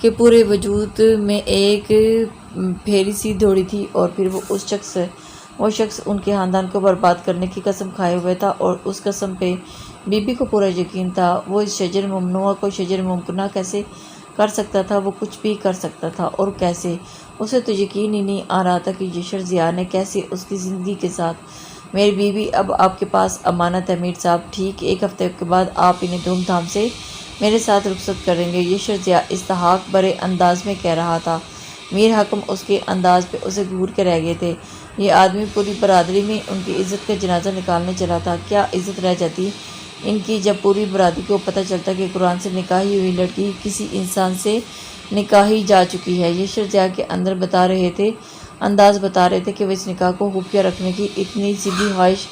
کہ پورے وجود میں ایک پھیری سی دوڑی تھی، اور پھر وہ شخص ان کے خاندان کو برباد کرنے کی قسم کھائے ہوئے تھا، اور اس قسم پہ بی بی کو پورا یقین تھا۔ وہ اس شجر ممنوعہ کو شجر ممکنہ کیسے کر سکتا تھا؟ وہ کچھ بھی کر سکتا تھا، اور کیسے؟ اسے تو یقین ہی نہیں آ رہا تھا کہ یشر ضیاء نے کیسے اس کی زندگی کے ساتھ۔ میری بیوی اب آپ کے پاس امانت ہے میر صاحب، ٹھیک 1 ہفتے کے بعد آپ انہیں دھوم دھام سے میرے ساتھ رخصت کریں گے، یشر ضیاء استحقاق برے انداز میں کہہ رہا تھا۔ میر حکم اس کے انداز پہ اسے گھور کے رہ گئے تھے۔ یہ آدمی پوری برادری میں ان کی عزت کا جنازہ نکالنے چلا تھا۔ کیا عزت رہ جاتی ان کی جب پوری برادری کو پتہ چلتا کہ قرآن سے نکاحی ہوئی لڑکی کسی انسان سے نکاحی جا چکی ہے۔ یشر ضیاء کے انداز بتا رہے تھے کہ وہ اس نکاح کو خفیہ رکھنے کی اتنی سی بھی خواہش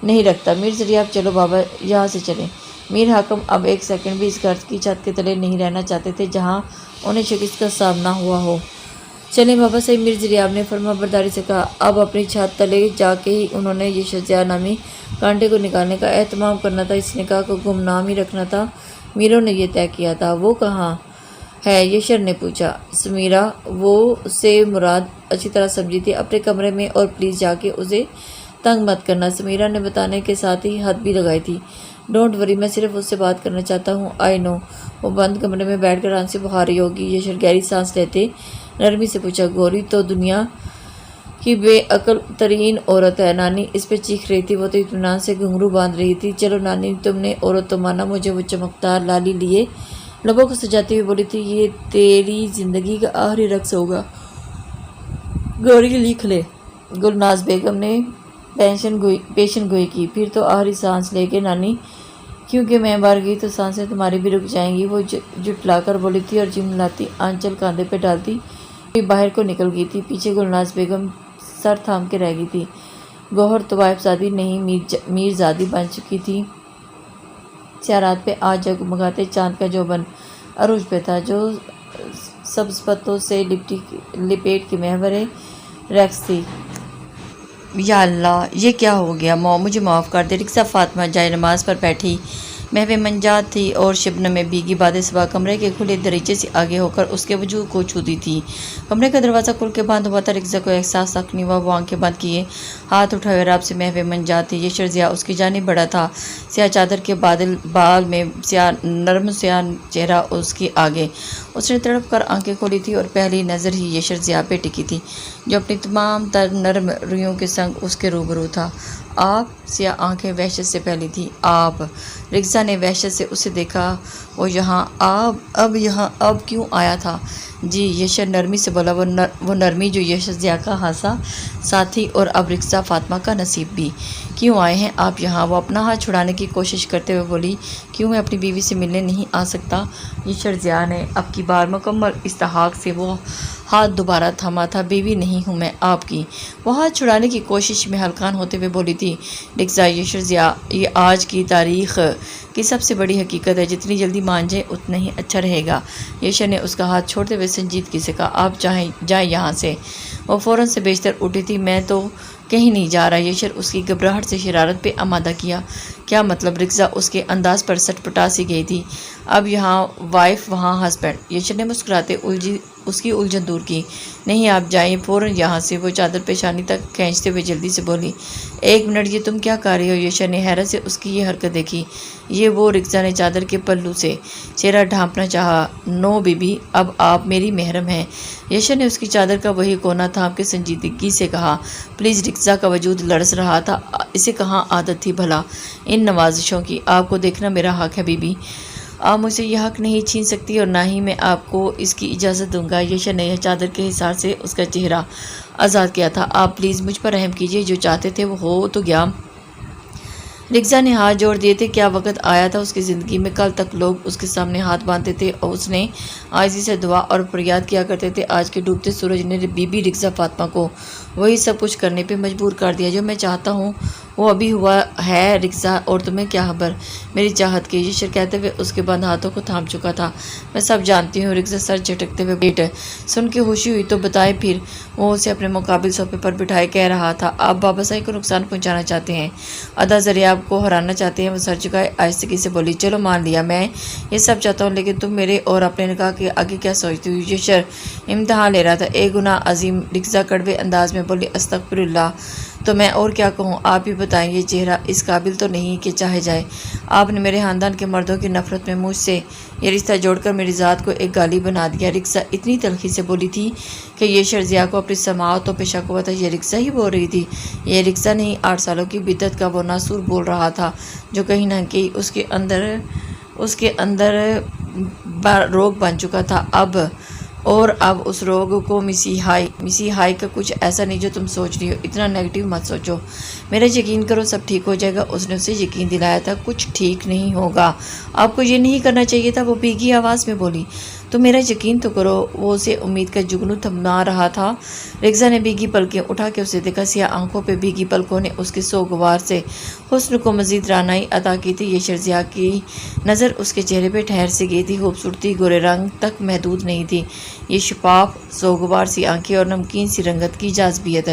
نہیں رکھتا۔ میر ضیاء چلو بابا یہاں سے چلیں۔ میر حکم اب 1 سیکنڈ بھی اس گھر کی چھت کے تلے نہیں رہنا چاہتے تھے جہاں انہیں شکست کا سامنا ہوا ہو۔ چلیں بابا صحیح، میر ضیاء نے فرما برداری سے کہا۔ اب اپنی چھت تلے جا کے ہی انہوں نے یشر ضیاء نامی کانٹے کو نکالنے کا اہتمام کرنا تھا، اس نکاح کو گمنام ہی رکھنا تھا۔ میروں نے یہ طے کیا تھا۔ وہ کہاں ہے؟ یشر نے پوچھا۔ سمیرہ وہ سے مراد اچھی طرح سمجھی تھی، اپنے کمرے میں، اور پلیز جا کے اسے تنگ مت کرنا، سمیرہ نے بتانے کے ساتھ ہی حد بھی لگائی تھی۔ ڈونٹ وری، میں صرف اس سے بات کرنا چاہتا ہوں۔ آئی نو، وہ بند کمرے میں بیٹھ کر آنکھ سے بہا رہی ہوگی۔ یشر گہری سانس لیتے نرمی سے پوچھا۔ گوری تو دنیا کی بے عقل ترین عورت ہے، نانی اس پہ چیخ رہی تھی، وہ تو اطمینان سے گھنگرو باندھ رہی تھی۔ چلو نانی، تم نے عورت تو مانا مجھے، وہ چمکدار لالی لیے لبوں کو سجاتی ہوئی بولی تھی، یہ تیری زندگی کا آخری رقص ہوگا۔ گوری لکھ لے۔ گلناز بیگم نے پیشن گوئی کی۔ پھر تو آخری سانس لے کے نانی، کیونکہ میں مر گئی تو سانسیں تمہاری بھی رک جائیں گی، وہ جھٹلا کر بولی تھی، اور جھملاتی آنچل کاندھے پہ ڈالتی ہوئی باہر کو نکل گئی تھی۔ پیچھے گلناز بیگم سر تھام کے رہ گئی تھی۔ گوہر طوائف زادی نہیں میر زادی بن چکی تھی۔ سیارات پہ آج جگمگاتے چاند کا جوبن عروج پہ تھا، جو سبز پتوں سے لپیٹ کے محور رقص تھی۔ یا اللہ، یہ کیا ہو گیا؟ مجھے معاف کر دے۔ رکسا فاطمہ جائے نماز پر بیٹھی محو منجات تھی، اور شبنم میں بھیگی باد صبح کمرے کے کھلے دریچے سے آگے ہو کر اس کے وجود کو چھوتی تھی۔ کمرے کا دروازہ کھل کے بند ہوا تھا۔ رکسا کو احساس تک نہیں ہوا۔ وہ آنکھیں بند کیے ہاتھ اٹھائے رب سے محو منجات تھی۔ یشر ضیاء اس کی جانب بڑھا تھا، سیاہ چادر کے بال میں نرم سیاہ چہرہ اس کے آگے۔ اس نے تڑپ کر آنکھیں کھولی تھی، اور پہلی نظر ہی یشر ضیاء پہ ٹکی تھی، جو اپنی تمام تر نرم رویوں کے سنگ اس کے روبرو تھا۔ آپ؟ سیاہ آنکھیں وحشت سے پھیلی تھیں۔ آپ؟ رکسا نے وحشت سے اسے دیکھا۔ وہ یہاں اب کیوں آیا تھا؟ جی، یشر نرمی سے بولا، وہ نرمی جو یشر ضیاء کا خاصا ساتھی اور اب رکسا فاطمہ کا نصیب بھی۔ کیوں آئے ہیں آپ یہاں؟ وہ اپنا ہاتھ چھڑانے کی کوشش کرتے ہوئے بولی۔ کیوں میں اپنی بیوی سے ملنے نہیں آ سکتا؟ یشر ضیاء نے اب کی بار مکمل استحقاق سے وہ ہاتھ دوبارہ تھاما تھا۔ بیوی نہیں ہوں میں آپ کی، وہ ہاتھ چھڑانے کی کوشش میں ہلکان ہوتے ہوئے بولی تھی رکسا۔ یشر ضیاء، یہ آج کی تاریخ کی سب سے بڑی حقیقت ہے، جتنی جلدی مان جائے اتنا ہی اچھا رہے گا۔ یشر نے اس کا ہاتھ چھوڑتے ہوئے سنجیدگی سے کہا۔ آپ جائیں یہاں سے۔ وہ فوراً سے بیشتر اٹھی تھی۔ میں تو کہیں نہیں جا رہا۔ یشر اس کی گھبراہٹ سے شرارت پہ آمادہ کیا۔ کیا مطلب؟ رکسا اس کے انداز پر سٹ پٹا سی گئی تھی۔ اب یہاں وائف وہاں ہسبینڈ۔ یشر نے مسکراتے اس کی الجھن دور کی۔ نہیں، آپ جائیں فوراً یہاں سے۔ وہ چادر پیشانی تک کھینچتے ہوئے جلدی سے بولی۔ 1 منٹ، یہ تم کیا کر رہی ہو؟ یشر نے حیرت سے اس کی یہ حرکت دیکھی۔ یہ وہ رکسا نے چادر کے پلو سے چہرہ ڈھانپنا چاہا۔ نو بی بی، اب آپ میری محرم ہیں۔ یشر نے اس کی چادر کا وہی کونا تھام کے سنجیدگی سے کہا۔ پلیز۔ رکسا کا وجود لرز رہا تھا۔ اسے کہاں عادت تھی بھلا ان نوازشوں کی؟ آپ کو دیکھنا میرا حق ہے بی بی، آپ مجھ سے یہ حق نہیں چھین سکتی، اور نہ ہی میں آپ کو اس کی اجازت دوں گا۔ یشر نے چادر کے حصار سے اس کا چہرہ آزاد کیا تھا۔ آپ پلیز مجھ پر رحم کیجیے، جو چاہتے تھے وہ ہو تو گیا۔ رکسا نے ہاتھ جوڑ دیے تھے۔ کیا وقت آیا تھا اس کی زندگی میں، کل تک لوگ اس کے سامنے ہاتھ باندھتے تھے اور اس نے عاجزی سے دعا اور فریاد کیا کرتے تھے۔ آج کے ڈوبتے سورج نے بی بی رکسا فاطمہ کو وہی سب کچھ کرنے پہ مجبور کر دیا جو میں چاہتا ہوں وہ ابھی ہوا ہے رکسا، اور تمہیں کیا خبر میری چاہت کی؟ یشر کہتے ہوئے اس کے بند ہاتھوں کو تھام چکا تھا۔ میں سب جانتی ہوں۔ رکسا سر جھٹکتے ہوئے بیٹھ سن کے خوشی ہوئی۔ تو بتائیں پھر۔ وہ اسے اپنے مقابل صوفے پر بٹھائے کہہ رہا تھا، آپ بابا سائی کو نقصان پہنچانا چاہتے ہیں، ادا زریاب کو ہرانا چاہتے ہیں۔ وہ سر جھکائے آہستگی سے بولی، چلو مان لیا میں یہ سب چاہتا ہوں، لیکن تم میرے اور اپنے نکاح کے آگے کیا سوچتی ہو؟ یشر امتحان لے رہا تھا۔ ایک گناہ عظیم، رکسا کڑوے انداز میں بولی، استغفر اللہ، تو میں اور کیا کہوں؟ آپ ہی بتائیں، یہ چہرہ اس قابل تو نہیں کہ چاہے جائے۔ آپ نے میرے خاندان کے مردوں کی نفرت میں مجھ سے یہ رشتہ جوڑ کر میری ذات کو ایک گالی بنا دیا۔ رکسا اتنی تلخی سے بولی تھی کہ یشر ضیاء کو اپنی سماعتوں پہ شک ہوا تھا۔ یہ رکسا ہی بول رہی تھی؟ یہ رکسا نہیں، 8 سالوں کی بدعت کا وہ ناسور بول رہا تھا، جو کہیں نہ کہیں اس کے اندر روگ بن چکا تھا۔ اب اس روگ کو مسیحائی کا کچھ ایسا نہیں جو تم سوچ رہی ہو۔ اتنا نیگیٹو مت سوچو، میرا یقین کرو، سب ٹھیک ہو جائے گا۔ اس نے اسے یقین دلایا تھا، کچھ ٹھیک نہیں ہوگا، آپ کو یہ نہیں کرنا چاہیے تھا، وہ بھیگی آواز میں بولی۔ تو میرا یقین تو کرو۔ وہ اسے امید کا جگنو تھما رہا تھا۔ رکسا نے بھیگی پلکیں اٹھا کے اسے دیکھا۔ سیاہ آنکھوں پہ بھیگی پلکوں نے اس کے سوگوار سے حسن کو مزید رعنائی عطا کی تھی۔ یشر ضیاء کی نظر اس کے چہرے پہ ٹھہر سی گئی تھی۔ خوبصورتی گورے رنگ تک محدود نہیں تھی، یہ شفاف سوگوار سی آنکھیں اور نمکین سی رنگت کی جاذبیت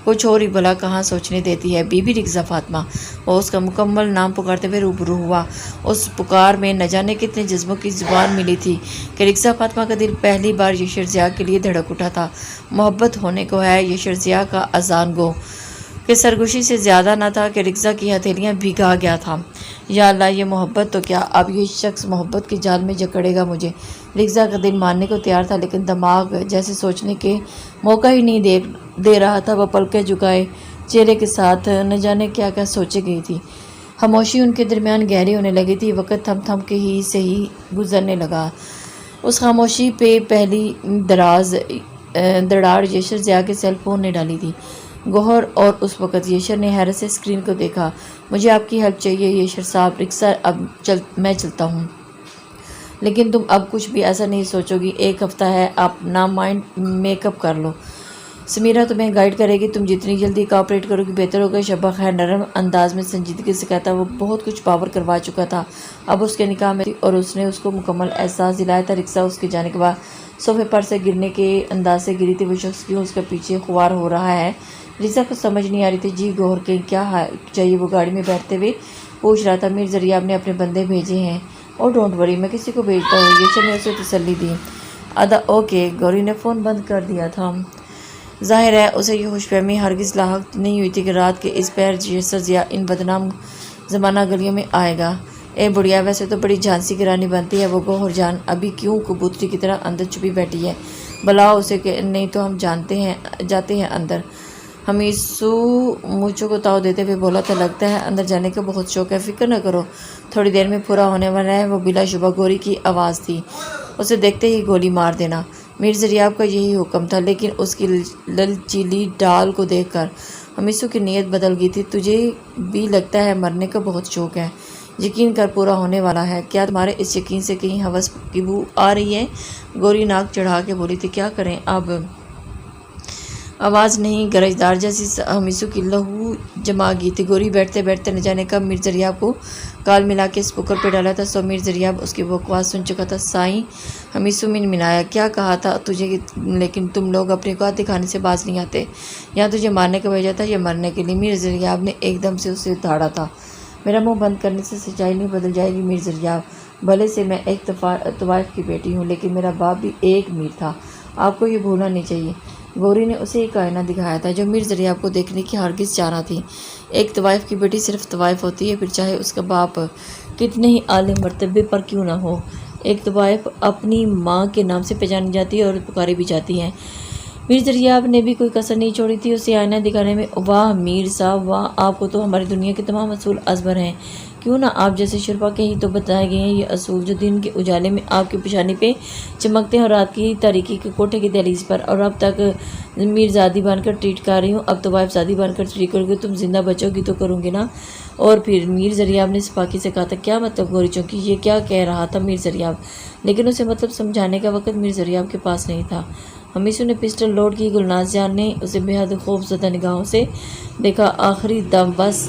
کچھ اور ہی بھلا کہاں سوچنے دیتی ہے۔ بی بی رکسا فاطمہ، وہ اس کا مکمل نام پکارتے ہوئے روبرو ہوا۔ اس پکار میں نہ جانے کتنے جذبوں کی زبان ملی تھی کہ رکسا فاطمہ کا دل پہلی بار یشر ضیاء کے لیے دھڑک اٹھا تھا۔ محبت ہونے کو ہے یشر ضیاء کا اذان گو کہ سرگوشی سے زیادہ نہ تھا کہ رکسا کی ہتھیلیاں بھگا گیا تھا۔ یا اللہ، یہ محبت تو کیا، اب یہ شخص محبت کے جال میں جکڑے گا مجھے۔ رکسا کا دل ماننے کو تیار تھا، لیکن دماغ جیسے سوچنے کے موقع ہی نہیں دے رہا تھا۔ وہ پلکیں جھکائے چہرے کے ساتھ نہ جانے کیا کیا سوچے گئی تھی۔ خاموشی ان کے درمیان گہری ہونے لگی تھی۔ وقت تھم تھم کے ہی سے ہی گزرنے لگا۔ اس خاموشی پہ پہلی دراڑ یشر ضیاء کے سیل فون نے ڈالی تھی۔ گوہر، اور اس وقت یشر نے حیرت سے اسکرین کو دیکھا۔ مجھے آپ کی ہیلپ چاہیے یشر صاحب۔ رکسا، میں چلتا ہوں، لیکن تم اب کچھ بھی ایسا نہیں سوچو گی۔ ایک ہفتہ ہے، اپنا مائنڈ میک اپ کر لو، سمیرہ تمہیں گائیڈ کرے گی، تم جتنی جلدی کوآپریٹ کرو گی بہتر ہوگا۔ شبہ خیر نرم انداز میں سنجیدگی سے کہتا، وہ بہت کچھ پاور کروا چکا تھا، اب اس کے نکاح میں تھی اور اس نے اس کو مکمل احساس دلایا تھا۔ رکسا اس کے جانے کے بعد صوفے پر سے گرنے کے انداز سے گری تھی۔ وہ شخص کیوں اس کے پیچھے خوار ہو رہا ہے؟ رکسا کو سمجھ نہیں آ رہی تھی۔ جی گوہر کے کیا چاہیے؟ وہ گاڑی میں بیٹھتے ہوئے پوچھ رہا تھا۔ میر ضریاب نے اپنے بندے بھیجے ہیں۔ اور ڈونٹ وری، میں کسی کو بھیجتا ہوں، یشر نے اسے تسلی دی۔ اوکے۔ گوری نے فون بند کر دیا تھا۔ ظاہر ہے اسے یہ خوش فہمی ہرگز لاحق نہیں ہوئی تھی کہ رات کے اس پہر یشر ضیاء ان بدنام زمانہ گلیوں میں آئے گا۔ اے بڑھیا، ویسے تو بڑی جھانسی کی رانی بنتی ہے وہ گوہر جان، ابھی کیوں کبوتری کی طرح اندر چھپی بیٹھی ہے؟ بلاؤ اسے، کہ نہیں تو ہم جاتے ہیں اندر۔ ہمیسو مونچھوں کو تاؤ دیتے ہوئے بولا تھا، لگتا ہے اندر جانے کا بہت شوق ہے، فکر نہ کرو، تھوڑی دیر میں پورا ہونے والا ہے۔ وہ بلا شبہ گوری کی آواز تھی، اسے دیکھتے ہی گولی مار دینا۔ میر ضریاب کا یہی حکم تھا، لیکن اس کی للچیلی ڈال کو دیکھ کر ہمیسو کی نیت بدل گئی تھی۔ تجھے بھی لگتا ہے مرنے کا بہت شوق ہے؟ یقین کر پورا ہونے والا ہے۔ کیا تمہارے اس یقین سے کہیں ہوس کی بو آ رہی ہے؟ گوری ناک چڑھا کے بولی تھی۔ کیا کریں اب؟ آواز نہیں، گرجدار جیسی ہمیسو کی لہو جما گئی تھی۔ گوری بیٹھتے بیٹھتے نہ جانے کب میر ضریاب کو کال ملا کے اسپیکر پہ ڈالا تھا، سو میر ضریاب اس کی بکواس سن چکا تھا۔ سائیں، ہمیسو منمنایا، کیا کہا تھا تجھے؟ لیکن تم لوگ اپنی قوت دکھانے سے باز نہیں آتے، یہاں تجھے مارنے کا بھیجا تھا یا مرنے کے لیے؟ میر ضریاب نے ایک دم سے اسے دھاڑا تھا۔ میرا منہ بند کرنے سے سچائی نہیں بدل جائے گی میر ضریاب۔ بھلے سے میں ایک طوائف کی بیٹی ہوں، لیکن میرا باپ بھی ایک میر تھا، آپ کو یہ بھولنا نہیں چاہیے۔ گوری نے اسے ایک آئینہ دکھایا تھا جو میر ضریاب کو دیکھنے کی ہرگز چاہنا تھی۔ ایک طوائف کی بیٹی صرف طوائف ہوتی ہے، پھر چاہے اس کا باپ کتنے ہی اعلی مرتبے پر کیوں نہ ہو۔ ایک طوائف اپنی ماں کے نام سے پہچانی جاتی ہے اور پکاری بھی جاتی ہے۔ میر ضریاب نے بھی کوئی کسر نہیں چھوڑی تھی اسے آئینہ دکھانے میں۔ واہ میر صاحب واہ، آپ کو تو ہماری دنیا کے تمام اصول ازبر ہیں، کیوں نہ آپ جیسے شرفا کے ہی تو بتائے گئے ہیں یہ اصول، جو دن کے اجالے میں آپ کی پیشانی پہ چمکتے ہیں اور رات کی تاریکی کے کوٹھے کی دہلیز پر۔ اور اب تک میر زادی بن کر ٹریٹ کر رہی ہوں، اب تو وائف زادی بن کر ٹریٹ کروں گی، تم زندہ بچو گی تو کروں گی نا۔ اور پھر میر ضریاب نے سپاکی سے کہا تھا، کیا مطلب گوری چونکی؟ یہ کیا کہہ رہا تھا میر ضریاب؟ لیکن اسے مطلب سمجھانے کا وقت میر ضریاب کے پاس نہیں تھا۔ ہمیسو نے پسٹل لوڈ کی۔ گلناز جان نے اسے بے حد خوف زدہ نگاہوں سے دیکھا۔ آخری دم بس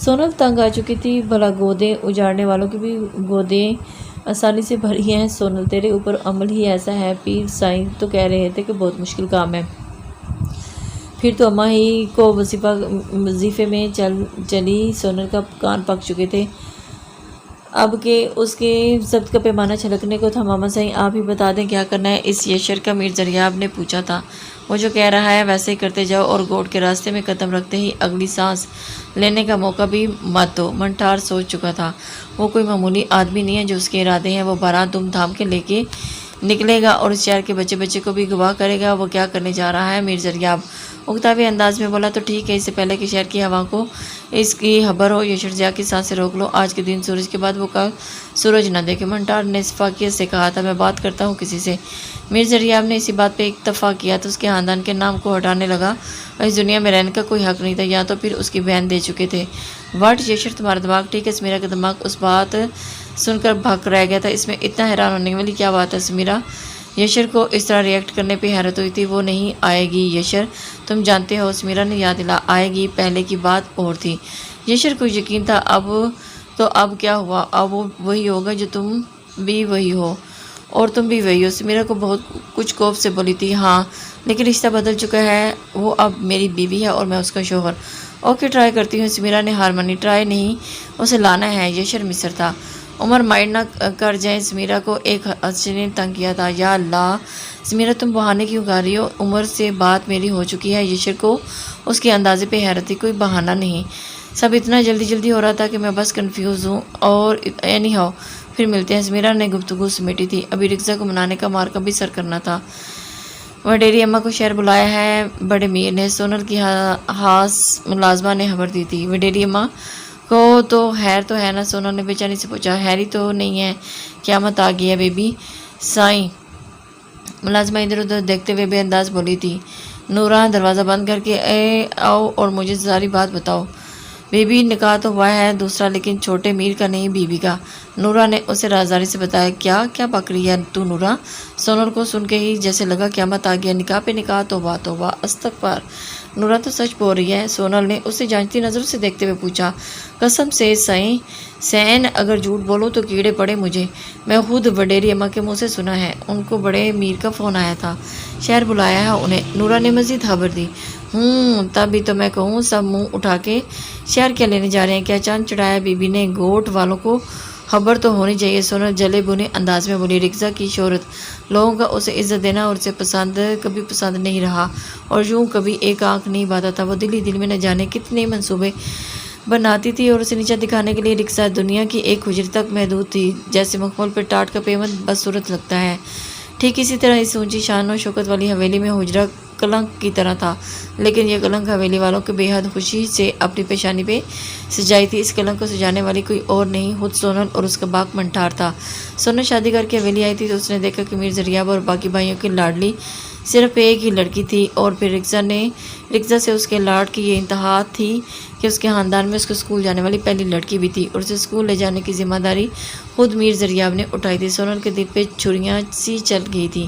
سونل تنگ آ چکی تھی، بھلا گودیں اجاڑنے والوں کی بھی گودیں آسانی سے بھری ہیں۔ سونل تیرے اوپر عمل ہی ایسا ہے، پیر سائیں تو کہہ رہے تھے کہ بہت مشکل کام ہے۔ پھر تو اماں ہی کو وظیفے میں چلی۔ سونل کا کان پک چکے تھے اب کہ اس کے ضبط کا پیمانہ چھلکنے کو تھا۔ ماما سائیں آپ ہی بتا دیں کیا کرنا ہے اس یشر کا، میر زریاب نے پوچھا تھا۔ وہ جو کہہ رہا ہے ویسے ہی کرتے جاؤ اور گوٹ کے راستے میں قدم رکھتے ہی اگلی سانس لینے کا موقع بھی مت دو۔ منٹھار سوچ چکا تھا وہ کوئی معمولی آدمی نہیں ہے جو اس کے ارادے ہیں وہ بارات دھوم دھام کے لے کے نکلے گا اور اس شہر کے بچے کو بھی گواہ کرے گا۔ وہ کیا کرنے جا رہا ہے؟ میر زریاب اکتاوے انداز میں بولا۔ تو ٹھیک ہے، اس سے پہلے کہ شہر کی ہوا کو اس کی خبر ہو، یشر ضیاء کی سانسیں روک لو۔ آج کے دن سورج کے بعد وہ کل سورج نہ دیکھے۔ منٹھار نے شفافیت سے کہا تھا، میں بات کرتا ہوں کسی سے۔ میر زریاب نے اسی بات پہ اتفاق کیا تو اس کے خاندان کے نام کو ہٹانے لگا اور اس دنیا میں رہنے کا کوئی حق نہیں تھا، یا تو پھر اس کی بہن دے چکے تھے۔ واٹ یشر تمہارا دماغ ٹھیک ہے؟ سمیرا کا دماغ اس بات سن کر بھک رہ گیا تھا۔ اس میں اتنا حیران ہونے والی کیا بات ہے سمیرا؟ یشر کو اس طرح ریئیکٹ کرنے پہ حیرت ہوئی تھی۔ وہ نہیں آئے گی یشر، تم جانتے ہو، سمیرا نے یاد دلا۔ آئے گی، پہلے کی بات اور تھی۔ یشر کو یقین تھا اب کیا ہوا؟ اب وہ وہی ہوگا جو تم بھی وہی ہو اور تم بھی وہی ہو۔ سمیرا کو بہت کچھ کوف سے بولی تھی، ہاں لیکن رشتہ بدل چکا ہے، وہ اب میری بیوی ہے اور میں اس کا شوہر۔ اوکے ٹرائی کرتی ہوں۔ سمیرا نے ہار مانی۔ ٹرائی نہیں، اسے لانا ہے۔ یشر مصر تھا۔ عمر مائنڈ نہ کر جائیں، سمیرا کو ایک حدث نے تنگ کیا تھا۔ یا اللہ سمیرا تم بہانے کیوں گا رہی ہو؟ عمر سے بات میری ہو چکی ہے۔ یشر کو اس کے اندازے پہ حیرت تھی۔ کوئی بہانہ نہیں، سب اتنا جلدی ہو رہا تھا کہ میں بس کنفیوز ہوں اور اینی ہاؤ پھر ملتے ہیں۔ سمیرا نے گفتگو سمیٹی تھی، ابھی رکزا کو منانے کا مارکا بھی سر کرنا تھا۔ وڈیری اماں کو شہر بلایا ہے بڑے میر نے، سونل کی خاص ملازمہ نے خبر دی تھی۔ وڈیری اماں کو تو ہے نا؟ سونل نے بے چینی سے پوچھا۔ ہیری تو نہیں ہے؟ قیامت آ گئی ہے بیبی۔ سائیں ملازمہ ادھر ادھر دیکھتے ہوئے بے انداز بولی تھی۔ نورا دروازہ بند کر کے آؤ اور مجھے ساری بات بتاؤ۔ بیبی نکاح تو ہوا ہے دوسرا، لیکن چھوٹے میر کا نہیں، بیوی کا۔ نورا نے اسے رازداری سے بتایا۔ کیا بک رہی ہے تو نورا؟ سونل کو سن کے ہی جیسے لگا قیامت آ گیا۔ نکاح پہ نکاح، توبہ استغفار۔ نورا تو سچ بول رہی ہے، سونل نے اسے جانچتی نظروں سے دیکھتے ہوئے پوچھا۔ قسم سے سین اگر جھوٹ بولو تو کیڑے پڑے مجھے، میں خود وڈیری اماں کے منہ سے سنا ہے، ان کو بڑے میر کا فون آیا تھا، شہر بلایا ہے انہیں۔ نورا نے مزید خبر دی۔ تبھی تو میں کہوں سب منہ اٹھا کے شہر کیا لینے جا رہے ہیں؟ کیا چاند چڑھایا؟ بیبی نے گوٹ والوں کو خبر تو ہونی چاہیے۔ سونل جلے بنے انداز میں بولی۔ رکزا کی شہرت، لوگوں کا اسے عزت دینا اور اسے کبھی پسند نہیں رہا اور یوں کبھی ایک آنکھ نہیں باندھا تھا۔ وہ دل میں نہ جانے کتنے منصوبے بناتی تھی اور اسے نیچا دکھانے کے لیے رکزا دنیا کی ایک حجرے تک محدود تھی، جیسے مخمل پہ ٹاٹ کا پیمند بدصورت لگتا ہے۔ ٹھیک اسی طرح اس اونچی شان و شوکت والی حویلی میں حجرہ کلنک کی طرح تھا، لیکن یہ کلنک حویلی والوں کے بے حد خوشی سے اپنی پیشانی پہ سجائی تھی۔ اس کلنک کو سجانے والی کوئی اور نہیں، خود سونل اور اس کا باپ منٹھار تھا۔ سونل شادی کر کے حویلی آئی تھی تو اس نے دیکھا کہ میر زریاب اور باقی بھائیوں کی لاڈلی صرف ایک ہی لڑکی تھی، اور پھر رکزا سے اس کے لاڈ کی یہ انتہا تھی کہ اس کے خاندان میں اس کو اسکول جانے والی پہلی لڑکی بھی تھی اور اسے اسکول لے جانے کی ذمہ داری خود میر زریاب نے اٹھائی تھی۔ سونل کے دل پہ چھریاں سی چل گئی تھی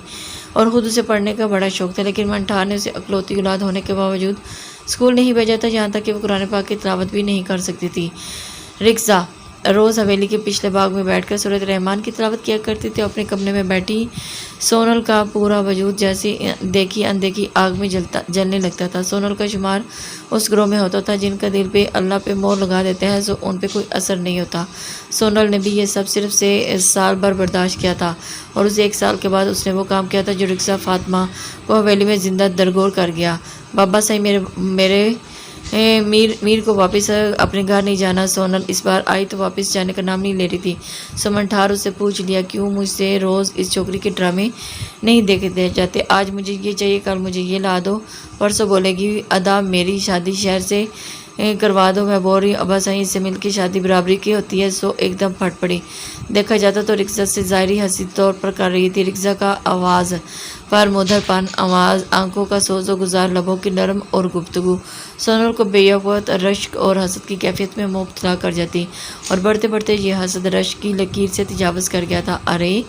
اور خود اسے پڑھنے کا بڑا شوق تھا، لیکن منٹھار نے اسے اکلوتی اولاد ہونے کے باوجود اسکول نہیں بھیجا تھا، یہاں تک کہ وہ قرآن پاک کی تلاوت بھی نہیں کر سکتی تھی۔ رکزا روز حویلی کے پچھلے باغ میں بیٹھ کر سورۃ رحمان کی تلاوت کیا کرتی تھی۔ اپنے کمرے میں بیٹھی سونل کا پورا وجود جیسی دیکھی اندیکھی آگ میں جلنے لگتا تھا۔ سونل کا شمار اس گروہ میں ہوتا تھا جن کا دل پہ اللہ پہ مور لگا دیتے ہیں، سو ان پہ کوئی اثر نہیں ہوتا۔ سونل نے بھی یہ سب صرف سے سال بھر برداشت کیا تھا اور اس 1 سال کے بعد اس نے وہ کام کیا تھا جو رکزا فاطمہ کو حویلی میں زندہ درگور کر گیا۔ بابا صحیح میرے میر کو واپس اپنے گھر نہیں جانا۔ سونل اس بار آئی تو واپس جانے کا نام نہیں لے رہی تھی۔ منٹھار اس سے پوچھ لیا، کیوں مجھ سے روز اس چھوکری کے ڈرامے نہیں دیکھے جاتے؟ آج مجھے یہ چاہیے، کل مجھے یہ لا دو، پرسوں بولے گی ادا میری شادی شہر سے کروا دو، میں بول رہی ابا صحیح سے مل کے شادی برابری کی ہوتی ہے۔ سو ایک دم پھٹ پڑی۔ دیکھا جاتا تو رکزا سے ظاہری حسید طور پر کر رہی تھی۔ رکزا کا آواز پر مدھر پن آواز، آنکھوں کا سوز و گزار، لبوں کی نرم اور گفتگو سونل کو بیوقت رشک اور حسد کی کیفیت میں مبتلا کر جاتی اور بڑھتے بڑھتے یہ حسد رشک کی لکیر سے تجاوز کر گیا تھا۔ ارے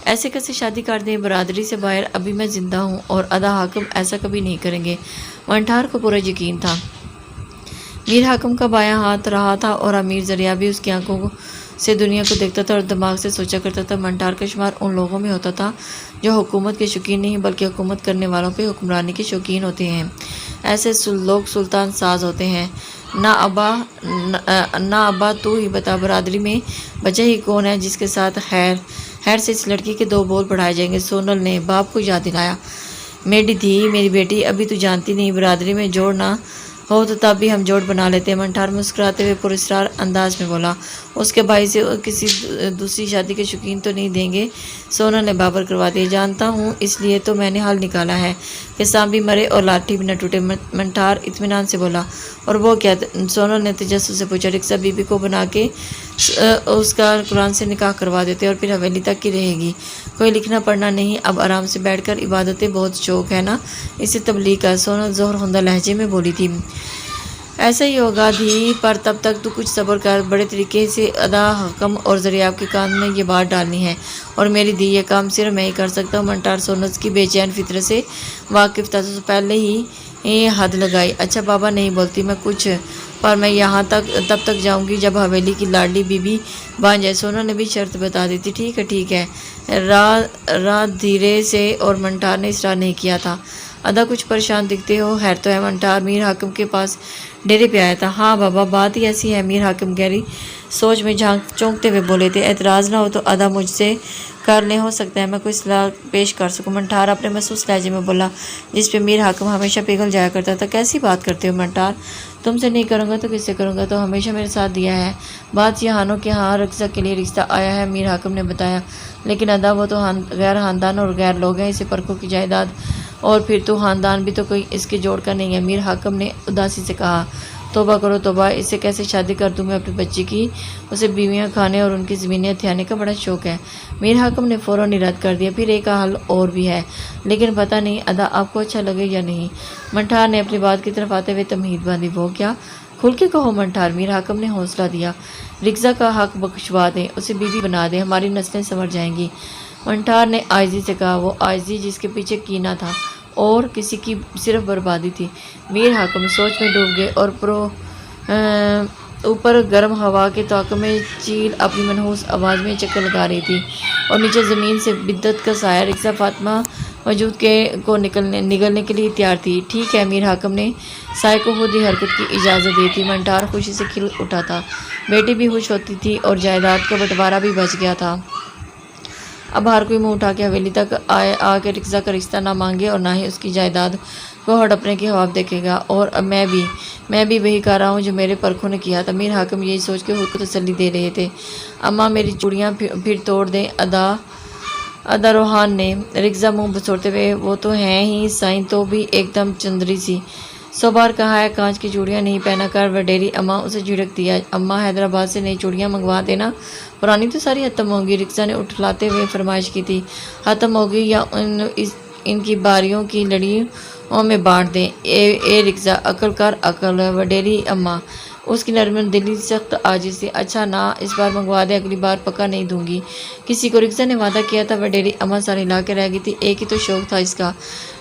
ایسے کیسے شادی کر دیں برادری سے باہر؟ ابھی میں زندہ ہوں اور ادا حاکم ایسا کبھی نہیں کریں گے۔ منٹھار کو پورا یقین تھا میر حاکم کا بایاں ہاتھ رہا تھا اور امیر ذریعہ بھی اس کی آنکھوں سے دنیا کو دیکھتا تھا اور دماغ سے سوچا کرتا تھا۔ منٹار کا شمار ان لوگوں میں ہوتا تھا جو حکومت کے شوقین نہیں بلکہ حکومت کرنے والوں پہ حکمرانی کے شوقین ہوتے ہیں۔ ایسے لوگ سلطان ساز ہوتے ہیں۔ نہ ابا تو ہی بتا، برادری میں بچہ ہی کون ہے جس کے ساتھ خیر سے اس لڑکی کے 2 بول پڑھائے جائیں گے؟ سونل نے باپ کو یاد دلایا۔ میری دھی، میری بیٹی، ابھی تو جانتی نہیں، برادری میں جوڑ نہ ہو تو تب بھی ہم جوڑ بنا لیتے ہیں۔ منٹار مسکراتے ہوئے پراسرار انداز میں بولا۔ اس کے بھائی سے کسی دوسری شادی کے شوقین تو نہیں دیں گے؟ سونل نے بابر کروا دیا۔ جانتا ہوں، اس لیے تو میں نے حل نکالا ہے کہ سانپ بھی مرے اور لاٹھی بھی نہ ٹوٹے۔ منٹار اطمینان سے بولا۔ اور وہ کیا؟ سونل نے تجسس سے پوچھا۔ رکشا بی بی کو بنا کے اس کا قرآن سے نکاح کروا دیتے اور پھر حویلی تک کی رہے گی۔ کوئی لکھنا پڑھنا نہیں، اب آرام سے بیٹھ کر عبادتیں، بہت شوق ہے نا اسے تبلیغ کا؟ سونل زہر خندہ لہجے میں بولی تھی۔ ایسا ہی ہوگا دھی، پر تب تک تو کچھ صبر کر۔ بڑے طریقے سے ادا حکم اور ذریعہ کے کان میں یہ بات ڈالنی ہے، اور میری دی یہ کام صرف میں ہی کر سکتا ہوں۔ منٹار سونل کی بے چین فطرت سے واقف تھا تو پہلے ہی حد لگائی۔ اچھا بابا، نہیں بولتی میں کچھ، پر میں یہاں تب تک جاؤں گی جب حویلی کی لاڈلی بی بی بن جائے۔ سونل نے بھی شرط بتا دی تھی۔ ٹھیک ہے۔ راہ دھیرے سے، اور منٹار نے اصرار نہیں کیا تھا۔ ادا کچھ پریشان دکھتے ہو، خیر تو ہے؟ منٹار میر حاکم کے پاس ڈیرے پہ آیا تھا۔ ہاں بابا، بات ہی ایسی ہے۔ میر حاکم گہری سوچ میں چونکتے ہوئے بولے تھے۔ اعتراض نہ ہو تو ادا مجھ سے کر لیں، ہو سکتا ہے میں کوئی صلاح پیش کر سکوں۔ منٹار اپنے محسوس لہجے میں بولا جس پہ میر حاکم ہمیشہ پگھل جایا کرتا تھا۔ کیسی بات کرتے ہو منٹار؟ تم سے نہیں کروں گا تو کس سے کروں گا؟ تو ہمیشہ میرے ساتھ دیا ہے۔ بات یہانوں کے ہاں رکشا کے لیے رشتہ آیا ہے، میر حاکم نے بتایا۔ لیکن ادا وہ تو غیر خاندان اور غیر لوگ ہیں، اسے پرکھوں کی جائیداد، اور پھر تو خاندان بھی تو کوئی اس کے جوڑ کا نہیں ہے۔ میر حاکم نے اداسی سے کہا۔ توبہ کرو توبہ، اس سے کیسے شادی کر دوں میں اپنی بچی کی؟ اسے بیویاں کھانے اور ان کی زمینیں ہتھیانے کا بڑا شوق ہے۔ میر حاکم نے فوراً رد کر دیا۔ پھر ایک حل اور بھی ہے، لیکن پتہ نہیں ادا آپ کو اچھا لگے یا نہیں۔ منٹار نے اپنی بات کی طرف آتے ہوئے تمہید باندھی۔ وہ کیا؟ کھل کے کہو منٹار، میر حاکم نے حوصلہ دیا۔ رکشا کا حق بخشوا دیں، اسے بیوی بنا دیں، ہماری نسلیں سنور جائیں گی۔ منٹار نے عاجزی سے کہا، وہ عاجزی جس کے پیچھے کینہ تھا اور کسی کی صرف بربادی تھی۔ میر حاکم سوچ میں ڈوب گئے اور اوپر گرم ہوا کے طاقم میں چیل اپنی منحوس آواز میں چکر لگا رہی تھی، اور نیچے زمین سے بدت کا سایہ۔ رکشا فاطمہ وجود کو نگلنے کے لیے تیار تھی۔ ٹھیک ہے، میر حاکم نے سائے کو خود ہی حرکت کی اجازت دی تھی۔ منٹار خوشی سے کھل اٹھا تھا، بیٹی بھی خوش ہوتی تھی اور جائیداد کا بٹوارا بھی بچ گیا تھا۔ اب ہر کوئی منہ اٹھا کے حویلی تک آ کے رکشا کا رشتہ نہ مانگے اور نہ ہی اس کی جائیداد کو ہڑپنے کے خواب دیکھے گا۔ اور اب میں بھی وہی کر رہا ہوں جو میرے پرکھوں نے کیا تھا۔ میر حاکم یہی سوچ کے خود کو تسلی دے رہے تھے۔ اماں میری چوڑیاں پھر توڑ دیں، ادا روحان نے رکشا منہ بسوڑتے ہوئے۔ وہ تو ہیں ہی سائیں، تو بھی ایک دم چندری سی۔ 100 بار کہا ہے کانچ کی چوڑیاں نہیں پہنا کر، وڈیری اماں اسے جھڑک دیا۔ اماں حیدرآباد سے نئی چوڑیاں منگوا دینا، پرانی تو ساری ختم ہوں گی۔ رکشا نے اٹھلاتے ہوئے فرمائش کی تھی۔ ختم ہوگی یا ان کی باریوں کی لڑیوں میں بانٹ دیں۔ اے رکشا، عقل کر عقل۔ وڈیری اماں، اس کی نرم دلی سخت عاجز تھی۔ اچھا نا، اس بار منگوا دے، اگلی بار پکا نہیں دوں گی کسی کو۔ رکشا نے وعدہ کیا تھا۔ وڈیری اماں سر ہلا کے رہ گئی تھی۔ ایک ہی تو شوق تھا اس کا،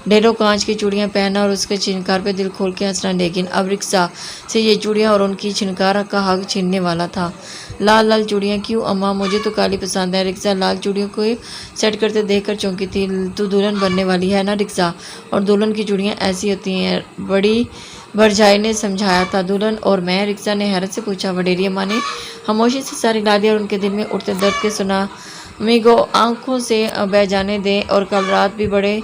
ڈھیروں کانچ کی چوڑیاں پہننا اور اس کے چھنکار پہ دل کھول کے ہنسنا، لیکن اب رکشا سے یہ چوڑیاں اور ان کی چھنکار کا حق چھیننے والا تھا۔ لال چوڑیاں کیوں اماں؟ مجھے تو کالی پسند ہے۔ رکشا لال چوڑیوں کو سیٹ کرتے دیکھ کر چونکی تھی۔ تو دلہن بننے والی ہے نا رکشا، اور دلہن کی چوڑیاں ایسی ہوتی ہیں، بڑی برجھائی نے سمجھایا تھا۔ دلہن اور میں؟ رکشا نے حیرت سے پوچھا۔ وڈیری اماں نے خاموشی سے سر ہلا دیا اور ان کے دل میں اٹھتے درد کے سونامی کو آنکھوں سے بہہ جانے دیں۔ اور کل رات بھی بڑے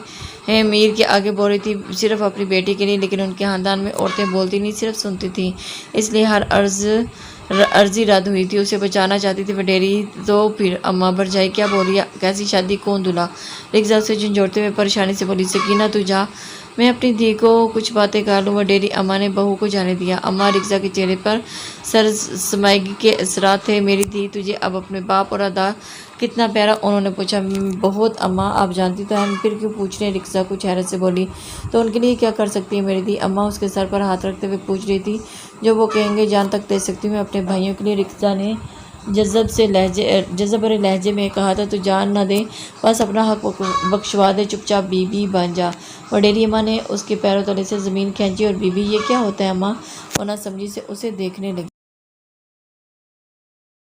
میر کے آگے بول رہی تھی، صرف اپنی بیٹی کے لیے، لیکن ان کے خاندان میں عورتیں بولتی نہیں، صرف سنتی تھیں، اس لیے ہر عرضی رد ہوئی تھی۔ اسے بچانا چاہتی تھی وڈیری۔ تو پھر اماں برجھائی کیا بولی؟ کیسی شادی، کون دلہا؟ رکشا اسے جھنجھوڑتے ہوئے پریشانی سے بولی۔ سکینہ تو جا، میں اپنی دھی کو کچھ باتیں کر لوں۔ وڈیری اماں نے بہو کو جانے دیا۔ اماں، رکشا کے چہرے پر سرسمائی کے اثرات تھے۔ میری دھی، تجھے اب اپنے باپ اور ادا کتنا پیارا؟ انہوں نے پوچھا۔ بہت اماں، آپ جانتی تو ہیں، پھر کیوں پوچھ رہے ہیں؟ رکشا کچھ حیرت سے بولی۔ تو ان کے لیے کیا کر سکتی ہے میری دھی؟ اماں اس کے سر پر ہاتھ رکھتے ہوئے پوچھ رہی تھی۔ جو وہ کہیں گے جان تک دے سکتی ہوں میں اپنے بھائیوں کے لیے۔ رکشا نے جذب بھرے لہجے میں کہا تھا تو جان نہ دے، بس اپنا حق بخشوا دے، چپ چاپ بی بی بن جا۔ وڈیری اماں نے اس کے پیروں تلے سے زمین کھینچی اور بی بی یہ کیا ہوتا ہے اماں، وہ نہ سمجھی سے اسے دیکھنے لگی۔